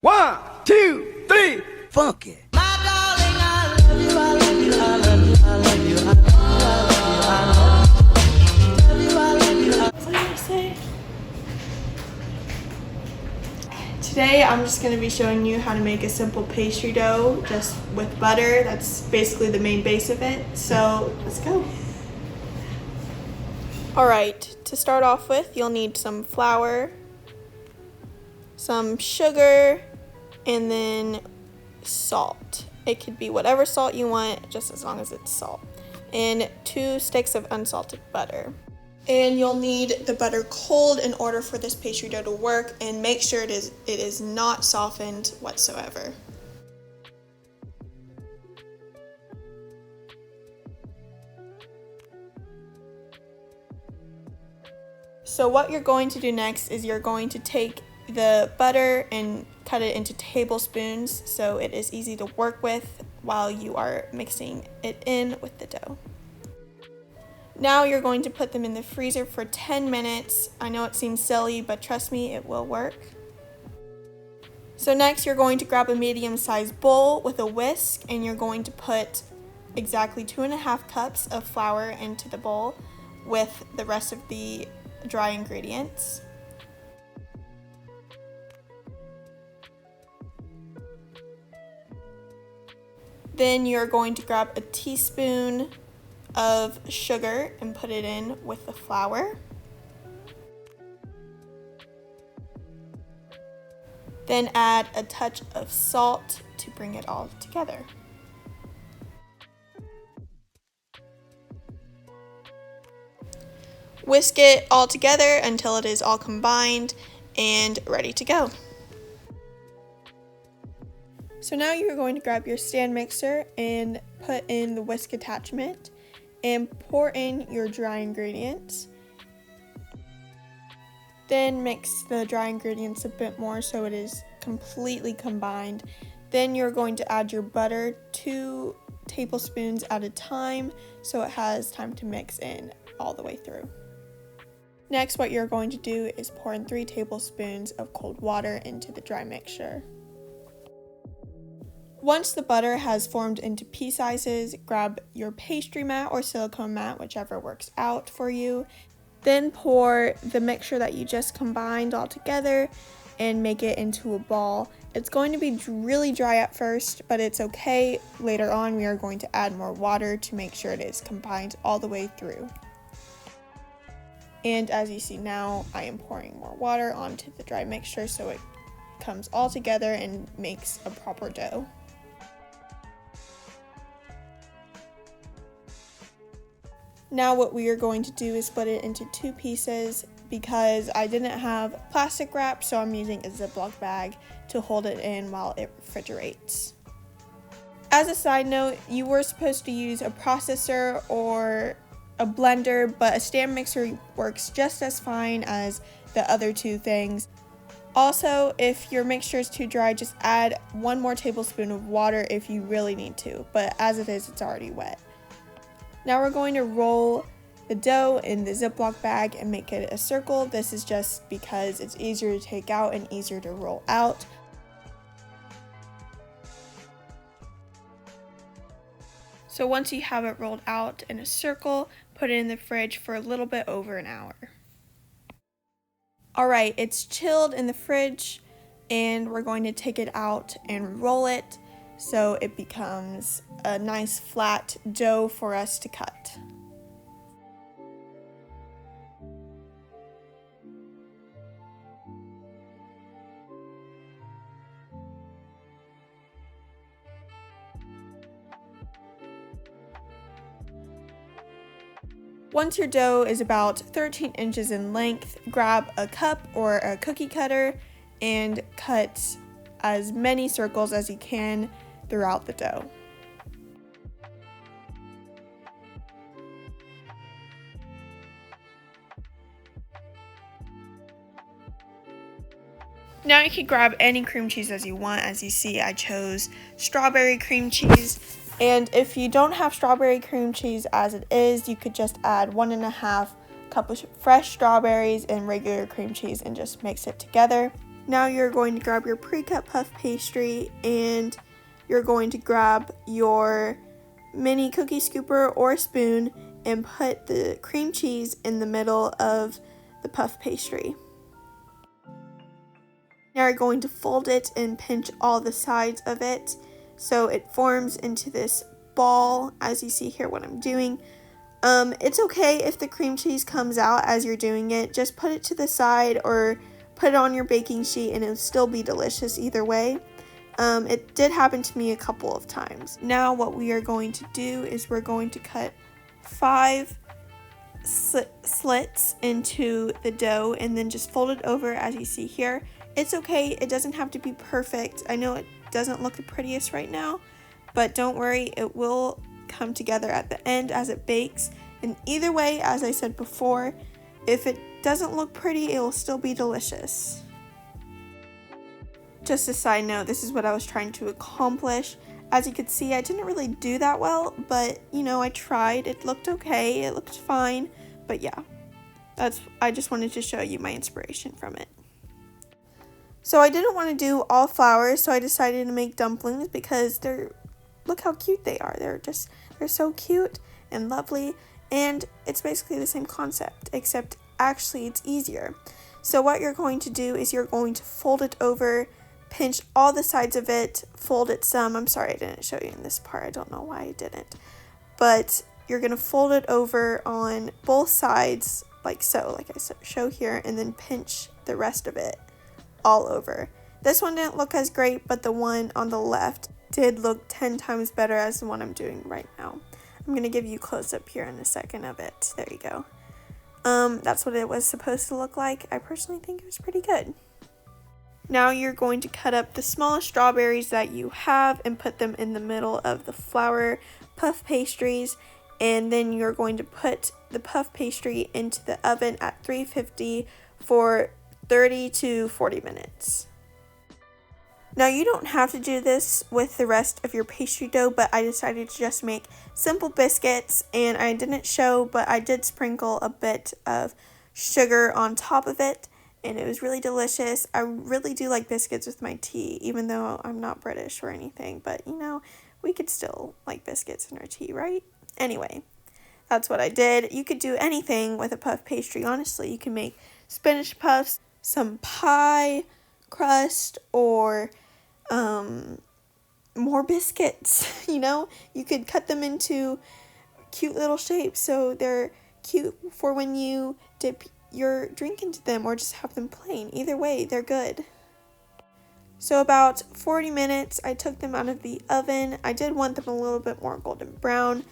1, 2, 3, funk it. Today I'm just going to be showing you how to make a simple pastry dough just with butter. That's basically the main base of it. So let's go. Alright, to start off with, you'll need some flour, some sugar, and then salt. It could be whatever salt you want, just as long as it's salt. And 2 sticks of unsalted butter. And you'll need the butter cold in order for this pastry dough to work, and make sure it is not softened whatsoever. So what you're going to do next is you're going to take the butter and cut it into tablespoons so it is easy to work with while you are mixing it in with the dough. Now you're going to put them in the freezer for 10 minutes. I know it seems silly, but trust me, it will work. So next you're going to grab a medium-sized bowl with a whisk, and you're going to put exactly 2.5 cups of flour into the bowl with the rest of the dry ingredients. Then you're going to grab a teaspoon of sugar and put it in with the flour. Then add a touch of salt to bring it all together. Whisk it all together until it is all combined and ready to go. So now you're going to grab your stand mixer and put in the whisk attachment and pour in your dry ingredients. Then mix the dry ingredients a bit more so it is completely combined. Then you're going to add your butter 2 tablespoons at a time so it has time to mix in all the way through. Next, what you're going to do is pour in 3 tablespoons of cold water into the dry mixture. Once the butter has formed into pea sizes, grab your pastry mat or silicone mat, whichever works out for you. Then pour the mixture that you just combined all together and make it into a ball. It's going to be really dry at first, but it's okay. Later on, we are going to add more water to make sure it is combined all the way through. And as you see now, I am pouring more water onto the dry mixture so it comes all together and makes a proper dough. Now what we are going to do is split it into 2 pieces because I didn't have plastic wrap, so I'm using a Ziploc bag to hold it in while it refrigerates. As a side note, you were supposed to use a processor or a blender, but a stand mixer works just as fine as the other 2 things. Also, if your mixture is too dry, just add 1 more tablespoon of water if you really need to, but as it is, it's already wet. Now we're going to roll the dough in the Ziploc bag and make it a circle. This is just because it's easier to take out and easier to roll out. So once you have it rolled out in a circle, put it in the fridge for a little bit over an hour. Alright, it's chilled in the fridge and we're going to take it out and roll it so it becomes a nice flat dough for us to cut. Once your dough is about 13 inches in length, grab a cup or a cookie cutter and cut as many circles as you can throughout the dough. Now you can grab any cream cheese as you want. As you see, I chose strawberry cream cheese. And if you don't have strawberry cream cheese as it is, you could just add 1.5 cup of fresh strawberries and regular cream cheese and just mix it together. Now you're going to grab your pre-cut puff pastry and you're going to grab your mini cookie scooper or spoon and put the cream cheese in the middle of the puff pastry. Now you're going to fold it and pinch all the sides of it so it forms into this ball, as you see here what I'm doing. It's okay if the cream cheese comes out as you're doing it. Just put it to the side or put it on your baking sheet and it'll still be delicious either way. It did happen to me a couple of times. Now what we are going to do is we're going to cut 5 slits into the dough and then just fold it over as you see here. It's okay, it doesn't have to be perfect. I know it doesn't look the prettiest right now, but don't worry, it will come together at the end as it bakes. And either way, as I said before, if it doesn't look pretty, it will still be delicious. Just a side note, this is what I was trying to accomplish. As you could see, I didn't really do that well, but you know, I tried. It looked okay, it looked fine, but yeah, I just wanted to show you my inspiration from it. So I didn't want to do all flour, so I decided to make dumplings because look how cute they are. They're so cute and lovely, and it's basically the same concept, except actually it's easier. So what you're going to do is you're going to fold it over, pinch all the sides of it, fold it some. I'm sorry I didn't show you in this part. I don't know why I didn't. But you're going to fold it over on both sides like so, like I show here, and then pinch the rest of it all over. This one didn't look as great, but the one on the left did look 10 times better as the one I'm doing right now. I'm going to give you a close-up here in a second of it. There you go. That's what it was supposed to look like. I personally think it was pretty good. Now you're going to cut up the smallest strawberries that you have and put them in the middle of the flour puff pastries, and then you're going to put the puff pastry into the oven at 350 for 30 to 40 minutes. Now you don't have to do this with the rest of your pastry dough, but I decided to just make simple biscuits, and I didn't show, but I did sprinkle a bit of sugar on top of it, and it was really delicious. I really do like biscuits with my tea, even though I'm not British or anything, but you know, we could still like biscuits in our tea, right? Anyway, that's what I did. You could do anything with a puff pastry, honestly. You can make spinach puffs, some pie crust, or more biscuits. You know, you could cut them into cute little shapes so they're cute for when you dip your drink into them, or just have them plain. Either way, they're good. So about 40 minutes, I took them out of the oven. I did want them a little bit more golden brown.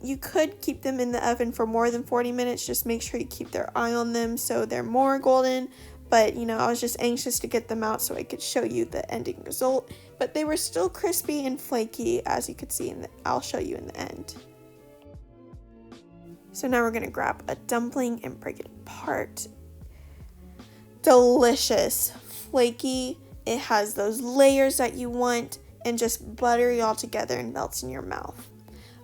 You could keep them in the oven for more than 40 minutes. Just make sure you keep their eye on them so they're more golden. But, you know, I was just anxious to get them out so I could show you the ending result. But they were still crispy and flaky, as you could see. I'll show you in the end. So now we're going to grab a dumpling and break it apart. Delicious. Flaky. It has those layers that you want, and just buttery all together and melts in your mouth.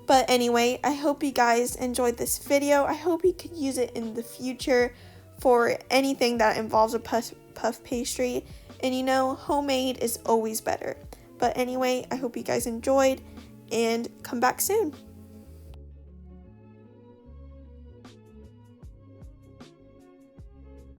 But anyway, I hope you guys enjoyed this video. I hope you could use it in the future for anything that involves a puff pastry. And you know, homemade is always better. But anyway, I hope you guys enjoyed, and come back soon.